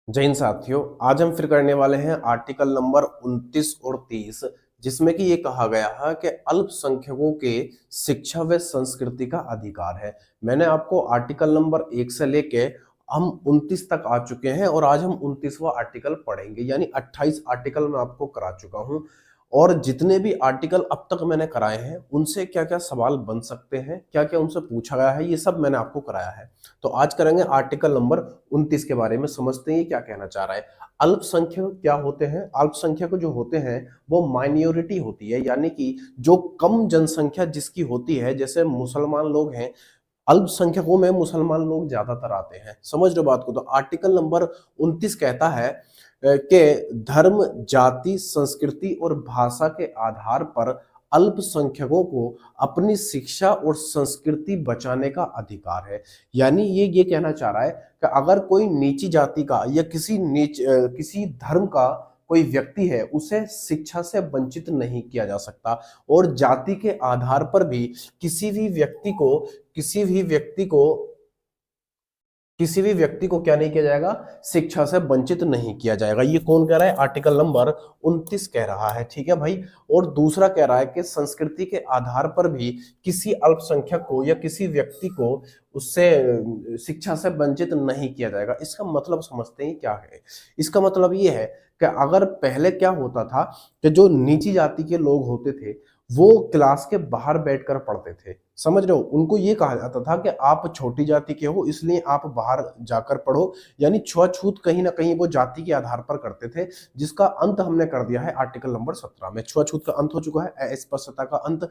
जय हिंद साथियों। आज हम फिर करने वाले हैं आर्टिकल नंबर 29 और 30, जिसमें कि ये कहा गया है कि अल्पसंख्यकों के शिक्षा व संस्कृति का अधिकार है। मैंने आपको आर्टिकल नंबर 1 से लेके हम 29 तक आ चुके हैं और आज हम 29वां आर्टिकल पढ़ेंगे, यानी 28 आर्टिकल मैं आपको करा चुका हूं। और जितने भी आर्टिकल अब तक मैंने कराए हैं उनसे क्या क्या सवाल बन सकते हैं, क्या क्या उनसे पूछा गया है, ये सब मैंने आपको कराया है। तो आज करेंगे आर्टिकल नंबर 29 के बारे में, समझते हैं ये क्या कहना चाह रहा है। अल्पसंख्यक क्या होते हैं? अल्पसंख्यक जो होते हैं वो माइनॉरिटी होती है, यानी कि जो कम जनसंख्या जिसकी होती है। जैसे मुसलमान लोग हैं, अल्पसंख्यकों में मुसलमान लोग ज्यादातर आते हैं। समझ रहे हो बात को? तो आर्टिकल नंबर 29 कहता है कि धर्म, जाति, संस्कृति और भाषा के आधार पर अल्पसंख्यकों को अपनी शिक्षा और संस्कृति बचाने का अधिकार है। यानी ये कहना चाह रहा है कि अगर कोई नीची जाति का या किसी धर्म का कोई व्यक्ति है, उसे शिक्षा से वंचित नहीं किया जा सकता। और जाति के आधार पर भी किसी भी व्यक्ति को किसी भी व्यक्ति को किसी भी व्यक्ति को क्या नहीं किया जाएगा? शिक्षा से वंचित नहीं किया जाएगा। ये कौन कह रहा है? आर्टिकल नंबर 29 कह रहा है। ठीक है भाई। और दूसरा कह रहा है कि संस्कृति के आधार पर भी किसी अल्पसंख्यक को या किसी व्यक्ति को उससे शिक्षा से वंचित नहीं किया जाएगा। इसका मतलब समझते हैं क्या है? इसका मतलब ये है कि अगर पहले क्या होता था कि जो नीची जाति के लोग होते थे वो क्लास के बाहर बैठकर पढ़ते थे। समझ रहे हो? उनको ये कहा जाता था कि आप छोटी जाति के हो इसलिए आप बाहर जाकर पढ़ो। यानी छुआछूत कहीं ना कहीं वो जाति के आधार पर करते थे, जिसका अंत हमने कर दिया है आर्टिकल नंबर 17 में। छुआछूत का अंत हो चुका है, अस्पृश्यता का अंत।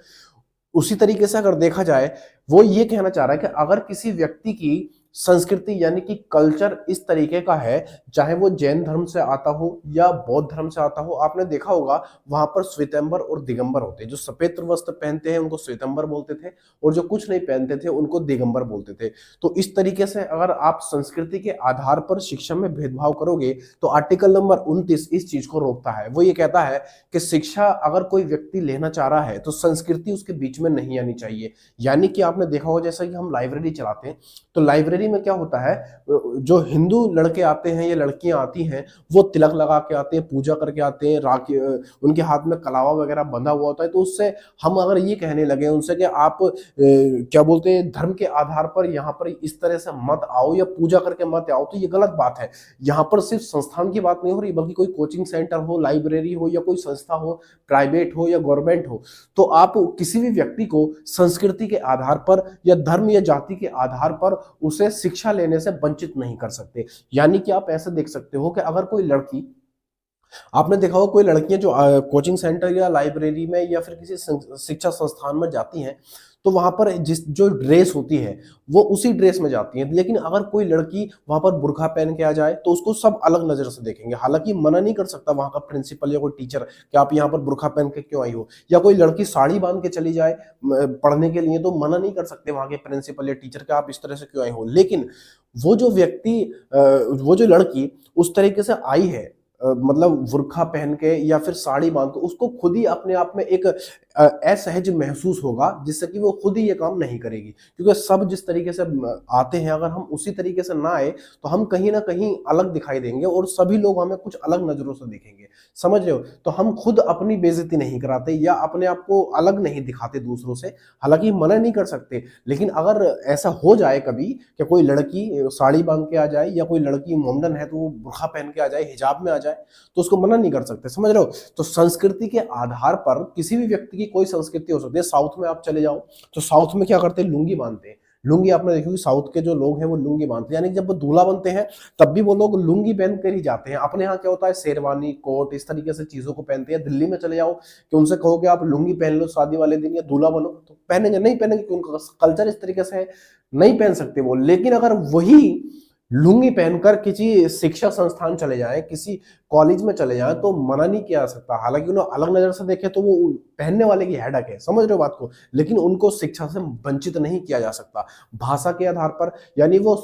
उसी तरीके से अगर देखा जाए, वो ये कहना चाह रहा है कि अगर किसी व्यक्ति की संस्कृति यानी कि कल्चर इस तरीके का है, चाहे वो जैन धर्म से आता हो या बौद्ध धर्म से आता हो, आपने देखा होगा वहां पर श्वेतंबर और दिगंबर होते हैं। जो सफेद वस्त्र पहनते हैं उनको श्वेतंबर बोलते थे, और जो कुछ नहीं पहनते थे उनको दिगंबर बोलते थे। तो इस तरीके से अगर आप संस्कृति के आधार पर शिक्षा में भेदभाव करोगे तो आर्टिकल नंबर 29 इस चीज को रोकता है। वो ये कहता है कि शिक्षा अगर कोई व्यक्ति लेना चाह रहा है तो संस्कृति उसके बीच में नहीं आनी चाहिए। यानी कि आपने देखा होगा, जैसा कि हम लाइब्रेरी चलाते हैं तो लाइब्रेरी में क्या होता है, जो हिंदू लड़के आते हैं या लड़कियां आती हैं वो तिलक लगा के आते हैं, पूजा करके आते हैं, राखी उनके हाथ में कलावा वगैरह बंधा हुआ होता है। तो उससे हम अगर ये कहने लगे उनसे कि आप क्या बोलते हैं, धर्म के आधार पर यहाँ पर इस तरह से मत आओ या पूजा करके मत आओ, तो ये गलत बात है। यहाँ पर सिर्फ संस्थान की बात नहीं हो रही, बल्कि कोई कोचिंग सेंटर हो, लाइब्रेरी हो या कोई संस्था हो, प्राइवेट हो या गवर्नमेंट हो, तो आप किसी भी व्यक्ति को संस्कृति के आधार पर या धर्म या जाति के आधार पर उसे शिक्षा लेने से वंचित नहीं कर सकते। यानी कि आप ऐसे देख सकते हो कि अगर कोई लड़की, आपने देखा होगा कोई लड़कियां जो कोचिंग सेंटर या लाइब्रेरी में या फिर किसी शिक्षा संस्थान में जाती हैं, तो वहां पर जो ड्रेस होती है वो उसी ड्रेस में जाती हैं। लेकिन अगर कोई लड़की वहां पर बुर्का पहन के आ जाए तो उसको सब अलग नजर से देखेंगे। हालांकि मना नहीं कर सकता वहां का प्रिंसिपल या कोई टीचर कि आप यहाँ पर बुर्का पहन के क्यों आई हो, या कोई लड़की साड़ी बांध के चली जाए पढ़ने के लिए, तो मना नहीं कर सकते वहां के प्रिंसिपल या टीचर कि आप इस तरह से क्यों आई हो। लेकिन वो जो व्यक्ति वो जो लड़की उस तरीके से आई है, मतलब बुर्खा पहन के या फिर साड़ी बांध के, उसको खुद ही अपने आप में एक असहज महसूस होगा, जिससे कि वो खुद ही ये काम नहीं करेगी। क्योंकि सब जिस तरीके से आते हैं, अगर हम उसी तरीके से ना आए तो हम कहीं ना कहीं अलग दिखाई देंगे और सभी लोग हमें कुछ अलग नजरों से देखेंगे। समझ रहे हो? तो हम खुद अपनी बेइज्जती नहीं कराते या अपने आप को अलग नहीं दिखाते दूसरों से। हालांकि मना नहीं कर सकते, लेकिन अगर ऐसा हो जाए कभी कि कोई लड़की साड़ी बांध के आ जाए या कोई लड़की मोमडन है तो वो बुर्खा पहन के आ जाए, हिजाब में आ जाए, तो उसको मना नहीं कर सकते। समझ रहे हो? तो संस्कृति के आधार पर किसी भी व्यक्ति की कोई संस्कृति हो सकती है। साउथ में आप चले जाओ तो साउथ में क्या करते हैं? लुंगी बांधते हैं। लुंगी आपने देखी होगी, साउथ के जो लोग हैं वो लुंगी बांधते हैं। यानी जब वो दूल्हा बनते हैं तब भी वो लोग लुंगी पहन कर ही जाते हैं। अपने यहाँ क्या होता है, शेरवानी, कोट, इस तरीके से चीजों को पहनते हैं। दिल्ली में चले जाओ कि उनसे कहो कि आप लुंगी पहन लो शादी वाले दिन या दूल्हा बनो, तो पहनेंगे नहीं? पहनेंगे क्योंकि उनका कल्चर इस तरीके से है, नहीं पहन सकते वो। लेकिन अगर वही लुंगी पहनकर किसी शिक्षा संस्थान चले जाएं, किसी कॉलेज में चले जाएं तो मना नहीं किया जा सकता। हालांकि उन्हें अलग नजर से देखे तो वो पहनने वाले की हेडक है, समझ रहे हो बात को, लेकिन उनको शिक्षा से वंचित नहीं किया जा सकता भाषा के आधार पर। यानी वो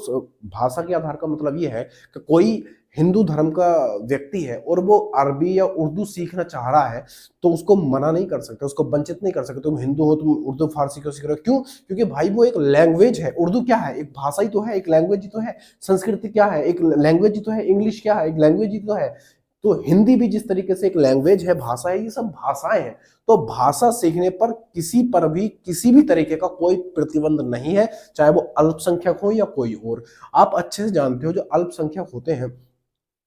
भाषा के आधार का मतलब ये है कि कोई हिंदू धर्म का व्यक्ति है और वो अरबी या उर्दू सीखना चाह रहा है तो उसको मना नहीं कर सकते, उसको वंचित नहीं कर सकते। तुम हिंदू हो, तुम उर्दू फारसी क्यों सीख रहे हो? क्यों? क्योंकि भाई वो एक लैंग्वेज है। उर्दू क्या है? एक भाषा ही तो है, एक लैंग्वेज ही तो है। संस्कृति क्या है? एक लैंग्वेज ही तो है। इंग्लिश क्या है? एक लैंग्वेज ही तो है। तो हिंदी भी जिस तरीके से एक लैंग्वेज है, भाषा है, ये सब भाषाएं हैं। तो भाषा सीखने पर किसी पर भी किसी भी तरीके का कोई प्रतिबंध नहीं है, चाहे वो अल्पसंख्यक हो या कोई और। आप अच्छे से जानते हो जो अल्पसंख्यक होते हैं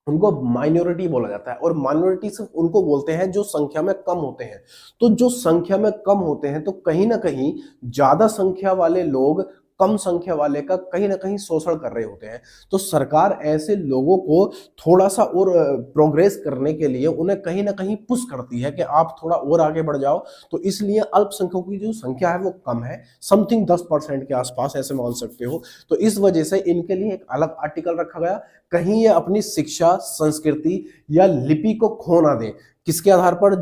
उनको माइनॉरिटी बोला जाता है, और माइनॉरिटी सिर्फ उनको बोलते हैं जो संख्या में कम होते हैं। तो जो संख्या में कम होते हैं तो कहीं ना कहीं ज्यादा संख्या वाले लोग कम संख्या वाले का कहीं ना कहीं शोषण कर रहे होते हैं। तो सरकार ऐसे लोगों को थोड़ा सा और प्रोग्रेस करने के लिए उन्हें कहीं ना कहीं पुश करती है कि आप थोड़ा और आगे बढ़ जाओ। तो इसलिए अल्पसंख्यकों की जो संख्या है वो कम है, समथिंग 10% के आसपास ऐसे मान सकते हो। तो इस वजह से इनके लिए एक अलग आर्टिकल रखा गया, कहीं ये अपनी शिक्षा, संस्कृति या लिपि को खो ना दे। किसके आधार पर?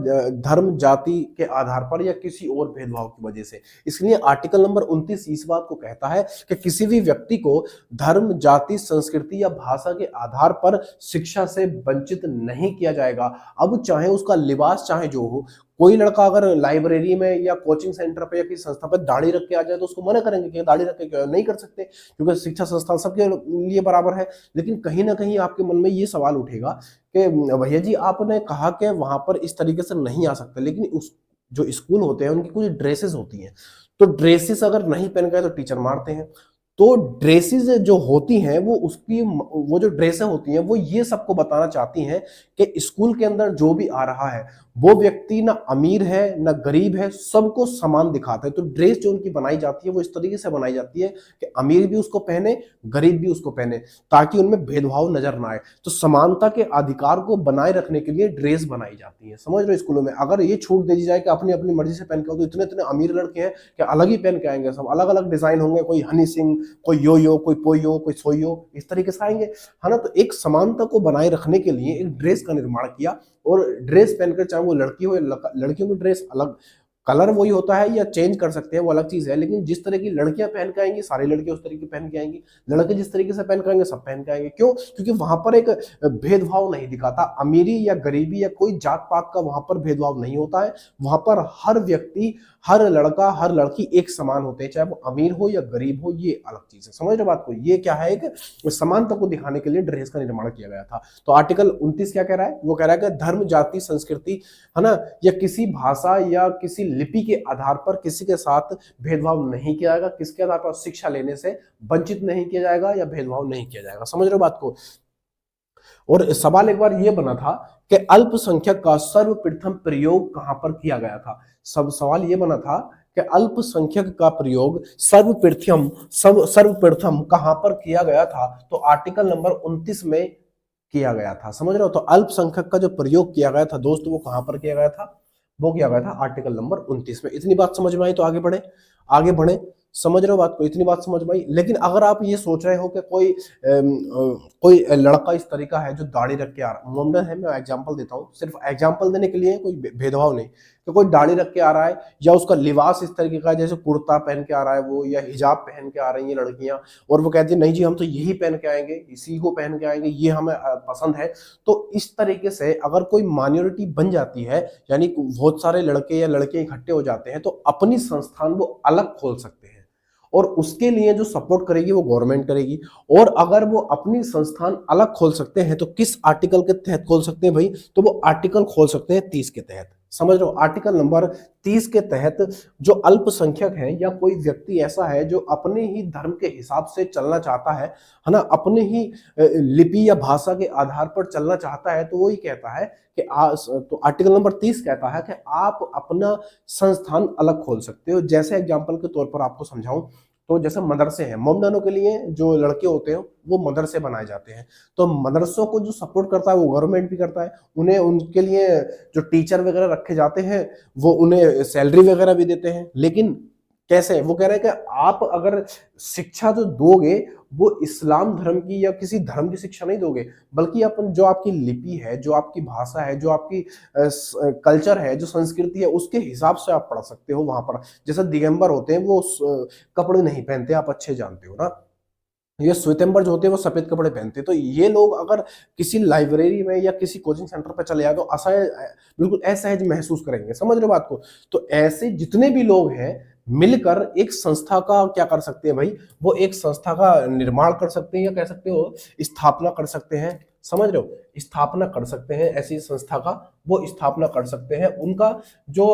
धर्म, जाति के आधार पर या किसी और भेदभाव की वजह से। इसलिए आर्टिकल नंबर 29 इस बात को कहता है कि किसी भी व्यक्ति को धर्म, जाति, संस्कृति या भाषा के आधार पर शिक्षा से वंचित नहीं किया जाएगा। अब चाहे उसका लिबास चाहे जो हो, कोई लड़का अगर लाइब्रेरी में या कोचिंग सेंटर पे या किसी संस्था पर दाढ़ी रख के आ जाए तो उसको मना करेंगे कि दाढ़ी रख के क्यों? नहीं कर सकते, क्योंकि शिक्षा संस्थान सबके लिए बराबर है। लेकिन कहीं ना कहीं आपके मन में ये सवाल उठेगा कि भैया जी आपने कहा कि वहां पर इस तरीके से नहीं आ सकते, लेकिन उस जो स्कूल होते हैं उनकी कुछ ड्रेसेस होती हैं, तो ड्रेसेस अगर नहीं पहन गए तो टीचर मारते हैं। तो ड्रेसेस जो होती हैं वो जो ड्रेसें होती हैं वो ये सबको बताना चाहती हैं कि स्कूल के अंदर जो भी आ रहा है वो व्यक्ति ना अमीर है ना गरीब है, सबको समान दिखाता है। तो ड्रेस जो उनकी बनाई जाती है वो इस तरीके से बनाई जाती है कि अमीर भी उसको पहने, गरीब भी उसको पहने, ताकि उनमें भेदभाव नजर ना आए। तो समानता के अधिकार को बनाए रखने के लिए ड्रेस बनाई जाती है, समझ रहे हो। स्कूलों में अगर ये छूट दे दी जाए कि अपनी अपनी मर्जी से पहन के आओ, तो इतने इतने अमीर लड़के हैं कि अलग ही पहन के आएंगे, सब अलग अलग डिजाइन होंगे, कोई हनी सिंह, कोई यो, कोई पोयो, कोई सोयो, इस तरीके से आएंगे, है ना। तो एक समानता को बनाए रखने के लिए एक ड्रेस का निर्माण किया, और ड्रेस पहनकर चाहे वो लड़की हो या लड़कियों की ड्रेस अलग, कलर वही होता है या चेंज कर सकते हैं वो अलग चीज है, लेकिन जिस तरह की लड़कियां पहन के आएंगी सारी लड़कियां उस तरीके पहन के आएंगी, लड़के जिस तरीके से पहन के आएंगे सब पहन के आएंगे। क्यों? क्योंकि वहां पर एक भेदभाव नहीं दिखाता, अमीरी या गरीबी या कोई जात पात का वहां पर भेदभाव नहीं होता है। वहां पर हर व्यक्ति, हर लड़का, हर लड़की एक समान होते हैं, चाहे वो अमीर हो या गरीब हो, ये अलग चीज है, समझ रहे बात को। ये क्या है? एक समानता को दिखाने के लिए ड्रेस का निर्माण किया गया था। तो आर्टिकल 29 क्या कह रहा है? वो कह रहा है कि धर्म, जाति, संस्कृति, है ना, या किसी भाषा या किसी लिपि के आधार पर किसी के साथ भेदभाव नहीं किया जाएगा। किसके आधार पर? शिक्षा लेने से वंचित नहीं किया जाएगा या भेदभाव नहीं किया जाएगा, समझ रहे हो बात को। और सवाल एक बार ये बना था कि अल्पसंख्यक का सर्वप्रथम प्रयोग कहां पर किया गया था। सवाल ये बना था कि अल्पसंख्यक का प्रयोग सर्वप्रथम कहां पर किया गया था। तो आर्टिकल नंबर 29 में किया गया था, समझ रहे हो। तो अल्पसंख्यक का जो प्रयोग किया गया था दोस्तों, वो कहां पर किया गया था? वो किया गया था आर्टिकल नंबर 29 में। इतनी बात समझ में आई तो आगे बढ़े, समझ रहे हो बात को, इतनी बात समझ में आई। लेकिन अगर आप ये सोच रहे हो कि कोई लड़का इस तरीका है जो दाढ़ी रख के आ रहा, मोमडन है, मैं एग्जांपल देता हूँ, सिर्फ एग्जांपल देने के लिए, कोई भेदभाव नहीं, कि कोई दाढ़ी रख के आ रहा है या उसका लिबास इस तरीके का है जैसे कुर्ता पहन के आ रहा है वो, या हिजाब पहन के आ रही है लड़कियां, और वो कहती है नहीं जी हम तो यही पहन के आएंगे, इसी को पहन के आएंगे, ये हमें पसंद है। तो इस तरीके से अगर कोई माइनॉरिटी बन जाती है, यानी बहुत सारे लड़के या लड़के इकट्ठे हो जाते हैं, तो अपनी संस्थान वो अलग खोल सकते हैं, और उसके लिए जो सपोर्ट करेगी वो गवर्नमेंट करेगी। और अगर वो अपनी संस्थान अलग खोल सकते हैं तो किस आर्टिकल के तहत खोल सकते हैं भाई? तो वो आर्टिकल खोल सकते हैं 30 के तहत, समझ लो। आर्टिकल नंबर 30 के तहत जो अल्पसंख्यक है या कोई व्यक्ति ऐसा है जो अपने ही धर्म के हिसाब से चलना चाहता है ना, अपने ही लिपि या भाषा के आधार पर चलना चाहता है, तो वो ही कहता है कि तो आर्टिकल नंबर 30 कहता है कि आप अपना संस्थान अलग खोल सकते हो। जैसे एग्जांपल के तौर पर आपको समझाऊं तो जैसे मदरसे हैं, मोमडनों के लिए जो लड़के होते हैं वो मदरसे बनाए जाते हैं, तो मदरसों को जो सपोर्ट करता है वो गवर्नमेंट भी करता है। उन्हें उनके लिए जो टीचर वगैरह रखे जाते हैं वो उन्हें सैलरी वगैरह भी देते हैं। लेकिन कैसे? वो कह रहे हैं कि आप अगर शिक्षा जो दोगे वो इस्लाम धर्म की या किसी धर्म की शिक्षा नहीं दोगे, बल्कि अपन जो आपकी लिपि है, जो आपकी भाषा है, जो आपकी कल्चर है, जो संस्कृति है, उसके हिसाब से आप पढ़ सकते हो वहां पर। जैसे दिगंबर होते हैं वो कपड़े नहीं पहनते, आप अच्छे जानते हो ना। ये श्वेतंबर जो होते हैं वो सफेद कपड़े पहनते हैं। तो ये लोग अगर किसी लाइब्रेरी में या किसी कोचिंग सेंटर पर चले जाए तो असहज, बिल्कुल असहज महसूस करेंगे। समझ रहे हो बात को? तो ऐसे जितने भी लोग हैं मिलकर एक संस्था का क्या कर सकते हैं भाई, वो एक संस्था का निर्माण कर सकते हैं, या कह सकते हो स्थापना कर सकते हैं। समझ रहे हो? स्थापना कर सकते हैं ऐसी संस्था का, वो स्थापना कर सकते हैं। उनका जो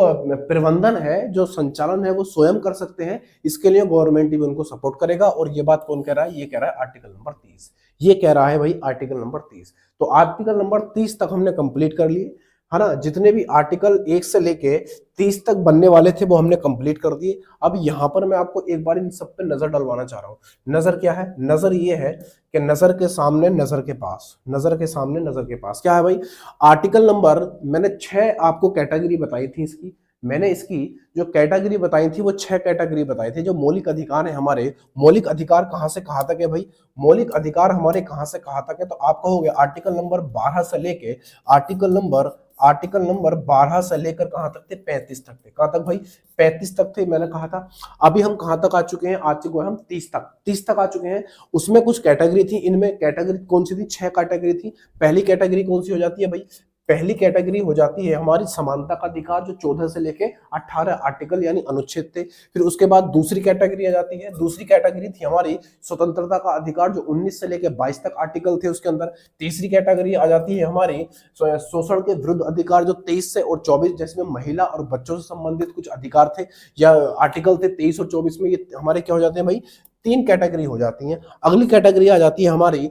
प्रबंधन है, जो संचालन है, वो स्वयं कर सकते हैं। इसके लिए गवर्नमेंट भी उनको सपोर्ट करेगा। और ये बात कौन कह रहा है? ये कह रहा है आर्टिकल नंबर 30। ये कह रहा है भाई आर्टिकल नंबर 30। तो आर्टिकल नंबर 30 तक हमने कंप्लीट कर लिए, है ना। जितने भी आर्टिकल 1 से लेके 30 तक बनने वाले थे वो हमने कंप्लीट कर दिए। अब यहां पर मैं आपको एक बार इन सब पे नजर डलवाना चाह रहा हूं। नजर क्या है? नजर ये है कि नजर के सामने नजर के पास, नजर के सामने नजर के पास क्या है भाई? आर्टिकल नंबर, मैंने 6 आपको कैटेगरी बताई थी इसकी। मैंने इसकी जो कैटेगरी बताई थी वो 6 कैटेगरी बताई थी। जो मौलिक अधिकार है हमारे, मौलिक अधिकार कहां से कहां तक है भाई? मौलिक अधिकार हमारे कहां से कहां तक है? तो आप कहोगे आर्टिकल नंबर 12 से लेके आर्टिकल नंबर 12 से लेकर कहां तक थे? 35 तक थे। कहां तक भाई? 35 तक थे, मैंने कहा था। अभी हम कहां तक आ चुके हैं? आ चुके हैं हम 30 तक आ चुके हैं। उसमें कुछ कैटेगरी थी, इनमें कैटेगरी कौन सी थी? 6 कैटेगरी थी। पहली कैटेगरी कौन सी हो जाती है भाई? पहली कैटेगरी हो जाती है हमारी समानता का अधिकार, जो 14 से लेके 18 आर्टिकल यानी अनुच्छेद थे। फिर उसके बाद दूसरी कैटेगरी आ जाती है। दूसरी कैटेगरी थी हमारी स्वतंत्रता का अधिकार, जो 19 से लेके 22 तक आर्टिकल थे उसके अंदर। तीसरी कैटेगरी आ जाती है हमारी शोषण के विरुद्ध अधिकार, जो 23 से और 24, जिसमें महिला और बच्चों से संबंधित कुछ अधिकार थे या आर्टिकल थे 23 और 24 में। ये हमारे क्या हो जाते हैं भाई? 3 कैटेगरी हो जाती हैं। अगली कैटेगरी आ जाती है हमारी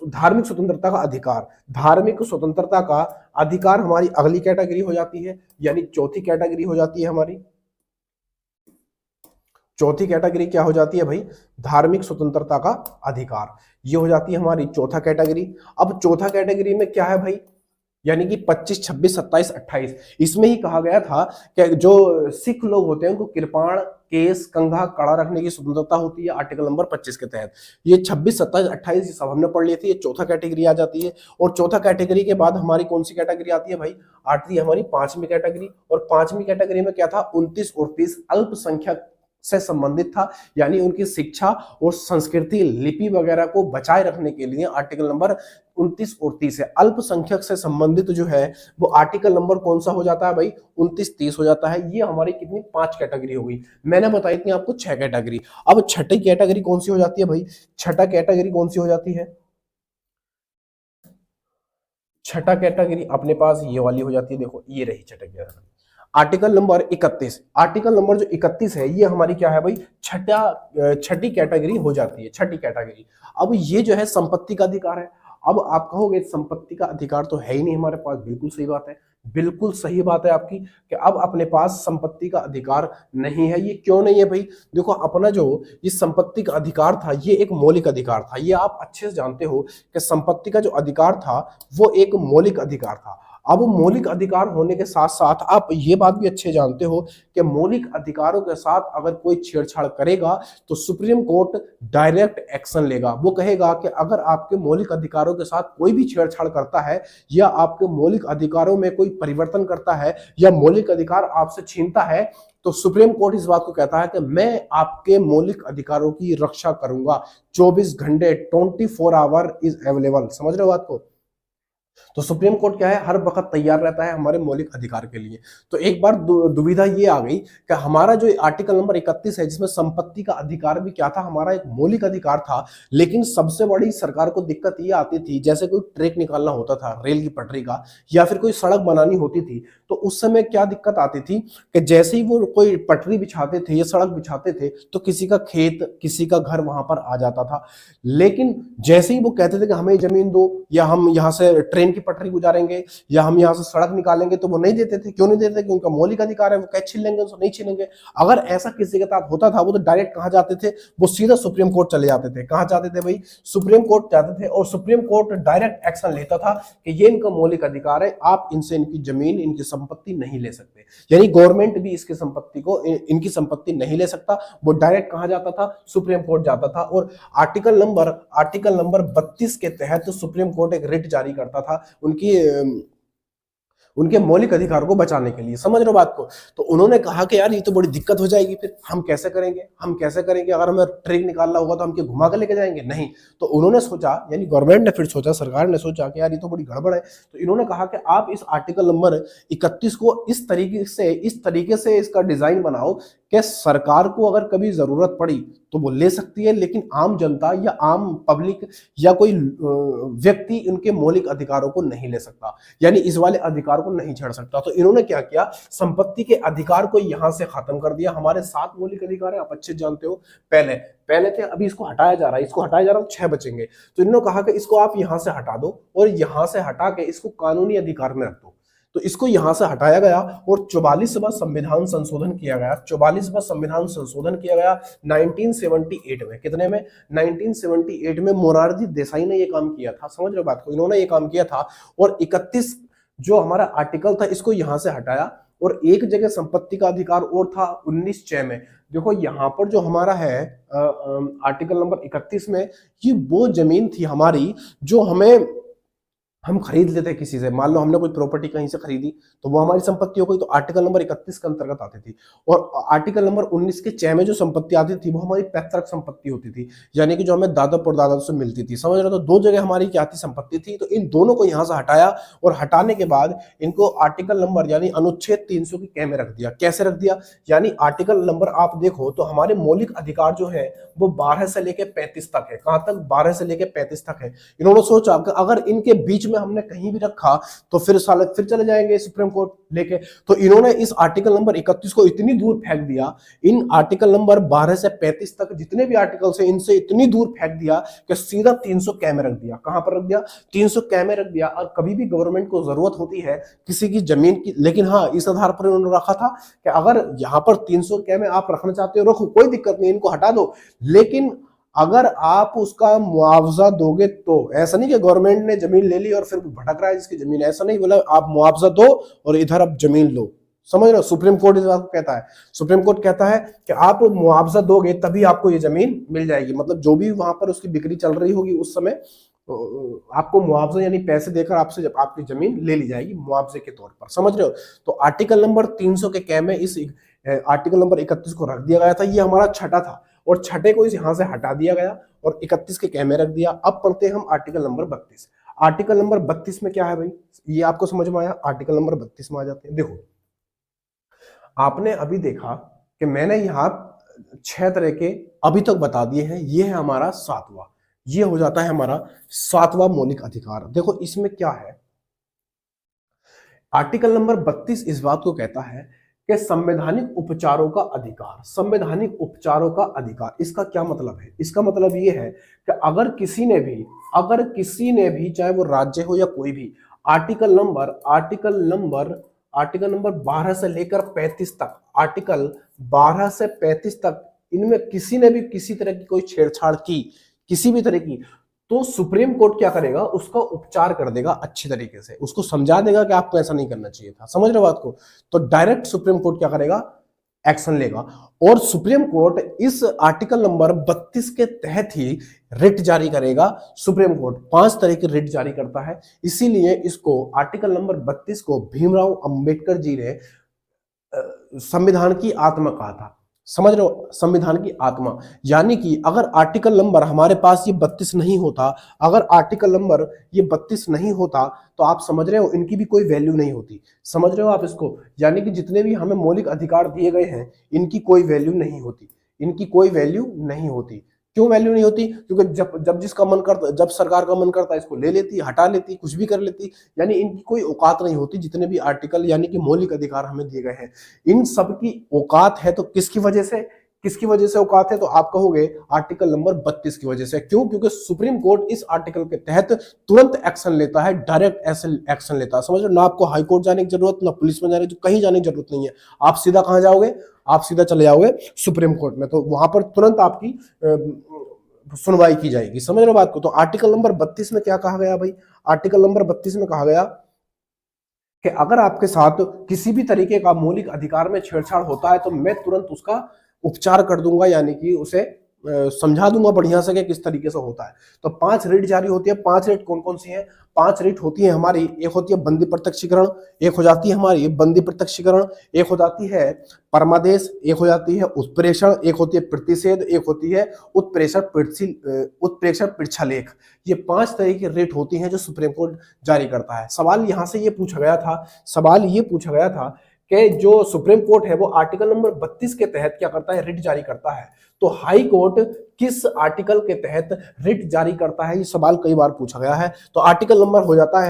धार्मिक स्वतंत्रता का अधिकार। धार्मिक स्वतंत्रता का अधिकार हमारी अगली कैटेगरी हो जाती है, यानी चौथी कैटेगरी हो जाती है हमारी। चौथी कैटेगरी क्या हो जाती है भाई? धार्मिक स्वतंत्रता का अधिकार। ये हो जाती है हमारी चौथा कैटेगरी। अब चौथा कैटेगरी में क्या है भाई? यानी कि 25, 26, 27, 28। इसमें ही कहा गया था कि जो सिख लोग होते हैं उनको कृपाण, केस, कंघा, कड़ा रखने की स्वतंत्रता होती है आर्टिकल नंबर 25 के तहत। ये 26, 27, 28 ये सब हमने पढ़ लिए थे। ये चौथा कैटेगरी आ जाती है। और चौथा कैटेगरी के बाद हमारी कौन सी कैटेगरी आती है भाई? आती है हमारी 5वीं कैटेगरी। और 5वीं कैटेगरी में क्या था? 29 और 30 अल्पसंख्यक से संबंधित था, यानी उनकी शिक्षा और संस्कृति, लिपि वगैरह को बचाए रखने के लिए आर्टिकल नंबर 29 और 30 है। अल्पसंख्यक से संबंधित जो है वो आर्टिकल नंबर कौन सा हो जाता है भाई? 29, 30 हो जाता है। ये हमारी कितनी? 5 कैटेगरी हो गई। मैंने बताई थी आपको 6 कैटेगरी। अब छठी कैटेगरी कौन सी हो जाती है भाई? छठा कैटेगरी कौन सी हो जाती है? छठा कैटेगरी अपने पास ये वाली हो जाती है। देखो ये रही छठी category. Article number 31। Article number जो 31 है ये हमारी क्या है भाई? छठी कैटेगरी हो जाती है। छठी कैटेगरी। अब ये जो है संपत्ति का अधिकार है। अब आप कहोगे संपत्ति का अधिकार तो है ही नहीं हमारे पास। बिल्कुल सही बात है, बिल्कुल सही बात है आपकी कि अब अपने पास संपत्ति का अधिकार नहीं है। ये क्यों नहीं है भाई? देखो अपना जो ये संपत्ति का अधिकार था ये एक मौलिक अधिकार था। ये आप अच्छे से जानते हो कि संपत्ति का जो अधिकार था वो एक मौलिक अधिकार था। अब मौलिक अधिकार होने के साथ साथ आप ये बात भी अच्छे जानते हो कि मौलिक अधिकारों के साथ अगर कोई छेड़छाड़ करेगा तो सुप्रीम कोर्ट डायरेक्ट एक्शन लेगा। वो कहेगा कि अगर आपके मौलिक अधिकारों के साथ कोई भी छेड़छाड़ करता है या आपके मौलिक अधिकारों में कोई परिवर्तन करता है या मौलिक अधिकार आपसे छीनता है, तो सुप्रीम कोर्ट इस बात को कहता है कि मैं आपके मौलिक अधिकारों की रक्षा करूंगा। 24 घंटे 24 आवर इज अवेलेबल। समझ रहे हो बात को? तो सुप्रीम कोर्ट क्या है? हर वक्त तैयार रहता है हमारे मौलिक अधिकार के लिए। तो एक बार दुविधा ये आ गई कि हमारा जो आर्टिकल नंबर 31 है जिसमें संपत्ति का अधिकार भी क्या था? हमारा एक मौलिक अधिकार था। लेकिन सबसे बड़ी सरकार को दिक्कत ये आती थी, जैसे कोई ट्रैक निकालना होता था रेल की पटरी का, या फिर कोई सड़क बनानी होती थी, तो उस समय क्या दिक्कत आती थी कि जैसे ही वो कोई पटरी बिछाते थे या सड़क बिछाते थे तो किसी का खेत, किसी का घर वहां पर आ जाता था। लेकिन जैसे ही वो कहते थे कि हमें जमीन दो या हम यहाँ से ट्रेन की पटरी गुजारेंगे या हम यहाँ से सड़क निकालेंगे, तो वो नहीं देते थे। क्यों नहीं देते? कि उनका मौलिक अधिकार है, वो कैसे छीन लेंगे? उसको नहीं छीनेंगे। अगर ऐसा किसी के साथ होता था, वो तो डायरेक्ट कहाँ जाते थे? वो सीधा सुप्रीम कोर्ट चले जाते थे। कहाँ जाते थे भाई? सुप्रीम कोर्ट जाते थे, और सुप्रीम कोर्ट डायरेक्ट एक्शन लेता था कि ये इनका मौलिक अधिकार है, आप इनसे इनकी जमीन, इनकी संपत्ति नहीं ले सकते। यानी गवर्नमेंट भी इसकी संपत्ति को, इनकी संपत्ति नहीं ले सकता। वो डायरेक्ट कहाँ जाता था? सुप्रीम कोर्ट जाता था। और आर्टिकल नंबर 32 के तहत सुप्रीम कोर्ट एक रिट जारी करता था उनके मौलिक अधिकार को बचाने के लिए। समझ रहे हो बात को? तो उन्होंने कहा कि यार ये तो बड़ी दिक्कत हो जाएगी, फिर हम कैसे करेंगे? अगर हमें ट्रेन निकालना होगा तो हम क्या घुमा कर लेके जाएंगे? नहीं। तो उन्होंने सोचा, यानी गवर्नमेंट ने फिर सोचा, सरकार ने सोचा कि यार ये तो बड़ी गड़बड़ है। तो इन्होंने कहा कि आप इस आर्टिकल नंबर 31 को इस तरीके से इसका डिजाइन बनाओ कि सरकार को अगर कभी जरूरत पड़ी तो वो ले सकती है, लेकिन आम जनता या आम पब्लिक या कोई व्यक्ति उनके मौलिक अधिकारों को नहीं ले सकता, यानी इस वाले अधिकार को नहीं छेड़ सकता। तो इन्होंने क्या किया? संपत्ति के अधिकार को यहां से खत्म कर दिया। हमारे 7 मौलिक अधिकार है, आप अच्छे जानते हो। पहले थे, अभी इसको हटाया जा रहा है, 6 बचेंगे। तो इन्होंने कहा कि इसको आप यहां से हटा दो, और यहां से हटा के इसको कानूनी अधिकार में रख दो। तो इसको यहां से हटाया गया और 44वां संविधान संशोधन किया गया। 44वां संविधान संशोधन किया गया 1978 में। कितने में? 1978 में मोरारजी देसाई ने ये काम किया था। समझ रहे बात को? इन्होंने ये काम किया था, और 31 जो हमारा आर्टिकल था इसको यहां से हटाया, और एक जगह संपत्ति का अधिकार और था 19(6) में। देखो यहां पर जो हमारा है आर्टिकल नंबर 31 में, ये वो जमीन थी हमारी जो हम खरीद लेते हैं किसी से। मान लो हमने कोई प्रॉपर्टी कहीं से खरीदी तो वो हमारी संपत्ति हो गई, तो आर्टिकल नंबर 31 के अंतर्गत आती थी। और आर्टिकल नंबर 19 के 6 में जो संपत्ति आती थी वो हमारी पैतृक संपत्ति होती थी, यानी कि जो हमें दादा परदादा से मिलती थी। समझ रहे हो? तो 2 जगह हमारी क्या थी? संपत्ति थी। तो इन दोनों को यहां से हटाया, और हटाने के बाद इनको आर्टिकल नंबर यानी अनुच्छेद 300 की कै में रख दिया। कैसे रख दिया? यानी आर्टिकल नंबर आप देखो तो हमारे मौलिक अधिकार जो है वो 12 से लेकर 35 तक है। कहां तक? 12 से लेकर 35 तक है। इन्होंने सोचा कि अगर इनके बीच में हमने कहीं भी रखा तो फिर चले जाएंगे सुप्रीम कोर्ट लेके। तो इन्होंने इस आर्टिकल नंबर 31 को इतनी दूर फेंक दिया, इन आर्टिकल नंबर 12 से 35 तक जितने भी आर्टिकल्स हैं इनसे इतनी दूर फेंक दिया कि सीधा 300 कै में रख दिया। कहां पर रख दिया? 300 कै में रख दिया। और कभी भी गवर्नमेंट को जरूरत होती है किसी की जमीन की, लेकिन हाँ इस आधार पर उन्होंने रखा था कि अगर यहां पर 300 कै में आप रखना चाहते हो रखो, कोई दिक्कत नहीं, इनको हटा दो, लेकिन अगर आप उसका मुआवजा दोगे तो। ऐसा नहीं कि गवर्नमेंट ने जमीन ले ली और फिर भटक रहा है जिसकी जमीन, ऐसा नहीं बोला। आप मुआवजा दो और इधर आप जमीन लो। समझ रहे हो? सुप्रीम कोर्ट इस बात को कहता है। सुप्रीम कोर्ट कहता है कि आप मुआवजा दोगे तभी आपको ये जमीन मिल जाएगी। मतलब जो भी वहां पर उसकी बिक्री चल रही होगी उस समय आपको मुआवजा यानी पैसे देकर आपसे जब आपकी जमीन ले ली जाएगी मुआवजे के तौर पर। समझ रहे हो? तो आर्टिकल नंबर 300 के कै में इस आर्टिकल नंबर 31 को रख दिया गया था। ये हमारा छठा था, और छठे को इस यहां से हटा दिया गया और 31 के कै में रख दिया। अब पढ़ते हैं हम आर्टिकल नंबर 32। आर्टिकल नंबर 32 में क्या है भाई? ये आपको समझ में आया? आर्टिकल नंबर 32 में आ जाते हैं। देखो आपने अभी देखा कि मैंने यहाँ 6 तरह के अभी तक बता दिए हैं। ये है हमारा 7वां, ये हो जाता है हमारा 7वां मौलिक अधिकार। देखो इसमें क्या है, आर्टिकल नंबर 32 इस बात को कहता है कि संवैधानिक उपचारों का अधिकार। संवैधानिक उपचारों का अधिकार, इसका क्या मतलब है? इसका मतलब ये है कि अगर किसी ने भी चाहे वो राज्य हो या कोई भी, आर्टिकल नंबर 12 से लेकर 35 तक, आर्टिकल 12 से 35 तक इनमें किसी ने भी किसी तरह की कोई छेड़छाड़ की, किसी भी तरह की, तो सुप्रीम कोर्ट क्या करेगा? उसका उपचार कर देगा अच्छी तरीके से, उसको समझा देगा कि आपको ऐसा नहीं करना चाहिए था। समझ रहे बात को? तो डायरेक्ट सुप्रीम कोर्ट क्या करेगा? एक्शन लेगा। और सुप्रीम कोर्ट इस आर्टिकल नंबर 32 के तहत ही रिट जारी करेगा। सुप्रीम कोर्ट 5 तरह की रिट जारी करता है, इसीलिए इसको आर्टिकल नंबर 32 को भीमराव अंबेडकर जी ने संविधान की आत्मा कहा था। समझ रहे हो? संविधान की आत्मा, यानी कि अगर आर्टिकल नंबर हमारे पास ये 32 नहीं होता, अगर आर्टिकल नंबर ये 32 नहीं होता तो आप समझ रहे हो इनकी भी कोई वैल्यू नहीं होती। समझ रहे हो आप इसको? यानी कि जितने भी हमें मौलिक अधिकार दिए गए हैं इनकी कोई वैल्यू नहीं होती, इनकी कोई वैल्यू नहीं होती। क्यों वैल्यू नहीं होती? क्योंकि जब जिसका मन करता, जब सरकार का मन करता है इसको ले लेती, हटा लेती, कुछ भी कर लेती, यानी इनकी कोई औकात नहीं होती। जितने भी आर्टिकल यानी कि मौलिक अधिकार हमें दिए गए हैं इन सब की औकात है तो किसकी वजह से? किसकी वजह से औकात है, तो आप कहोगे आर्टिकल नंबर 32 की वजह से। क्यों? क्योंकि सुप्रीम कोर्ट इस आर्टिकल के तहत तुरंत एक्शन लेता है, डायरेक्ट एक्शन लेता है। समझ लो, ना आपको हाई कोर्ट जाने की जरूरत, ना पुलिस में जाने की, कहीं जाने की जरूरत नहीं है। आप सीधा कहां जाओगे? आप सीधा चले जाओगे सुप्रीम कोर्ट में, तो वहां पर तुरंत आपकी सुनवाई की जाएगी। समझ लो बात को। तो आर्टिकल नंबर 32 में क्या कहा गया भाई? आर्टिकल नंबर 32 में कहा गया कि अगर आपके साथ किसी भी तरीके का मौलिक अधिकार में छेड़छाड़ होता है तो मैं तुरंत उसका उपचार कर दूंगा, यानी कि उसे समझा दूंगा बढ़िया से कि किस तरीके से होता है। तो 5 रिट जारी होती है। 5 रिट कौन कौन सी हैं? 5 रिट होती है हमारी, एक होती है बंदी प्रत्यक्षीकरण, एक हो जाती है हमारी बंदी प्रत्यक्षीकरण, एक हो जाती है परमादेश, एक हो जाती है उत्प्रेषण, एक होती है प्रतिषेध, एक होती है उत्प्रेक्षण पृच्छालेख। ये 5 तरह की रिट होती हैं जो सुप्रीम कोर्ट जारी करता है। सवाल यहां से ये पूछा गया था कि जो सुप्रीम कोर्ट है वो आर्टिकल नंबर 32 के तहत क्या करता है? रिट जारी करता है। तो हाई कोर्ट किस आर्टिकल के तहत रिट जारी करता है? ये सवाल कई बार पूछा गया है। तो आर्टिकल नंबर हो जाता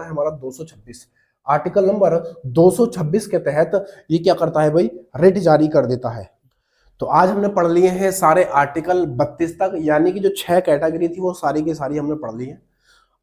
है हमारा 226। आर्टिकल नंबर 226 के तहत ये क्या करता है भाई? रिट जारी कर देता है। तो आज हमने पढ़ लिए हैं सारे आर्टिकल 32 तक, यानी कि जो 6 कैटेगरी थी वो सारी की सारी हमने पढ़ ली है।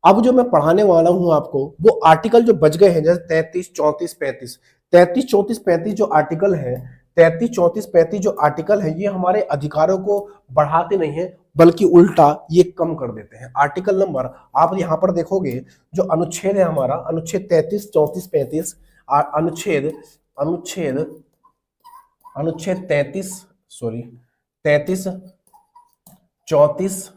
अब जो मैं पढ़ाने वाला हूं आपको वो आर्टिकल जो बच गए हैं, जैसे 33, 34, 35, 33, 34, 35 जो आर्टिकल है, 33, 34, 35 जो आर्टिकल है, ये हमारे अधिकारों को बढ़ाते नहीं है बल्कि उल्टा ये कम कर देते हैं। आर्टिकल नंबर आप यहां पर देखोगे, जो अनुच्छेद है हमारा, अनुच्छेद 33, 34, 35, अनुच्छेद अनुच्छेद अनुच्छेद 33, 34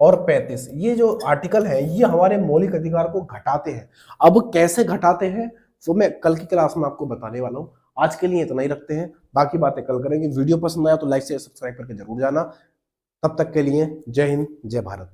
और 35, ये जो आर्टिकल है ये हमारे मौलिक अधिकार को घटाते हैं। अब कैसे घटाते हैं वो मैं कल की क्लास में आपको बताने वाला हूं। आज के लिए इतना ही रखते हैं, बाकी बातें कल करेंगे। वीडियो पसंद आया तो लाइक से सब्सक्राइब करके जरूर जाना। तब तक के लिए जय हिंद, जय भारत।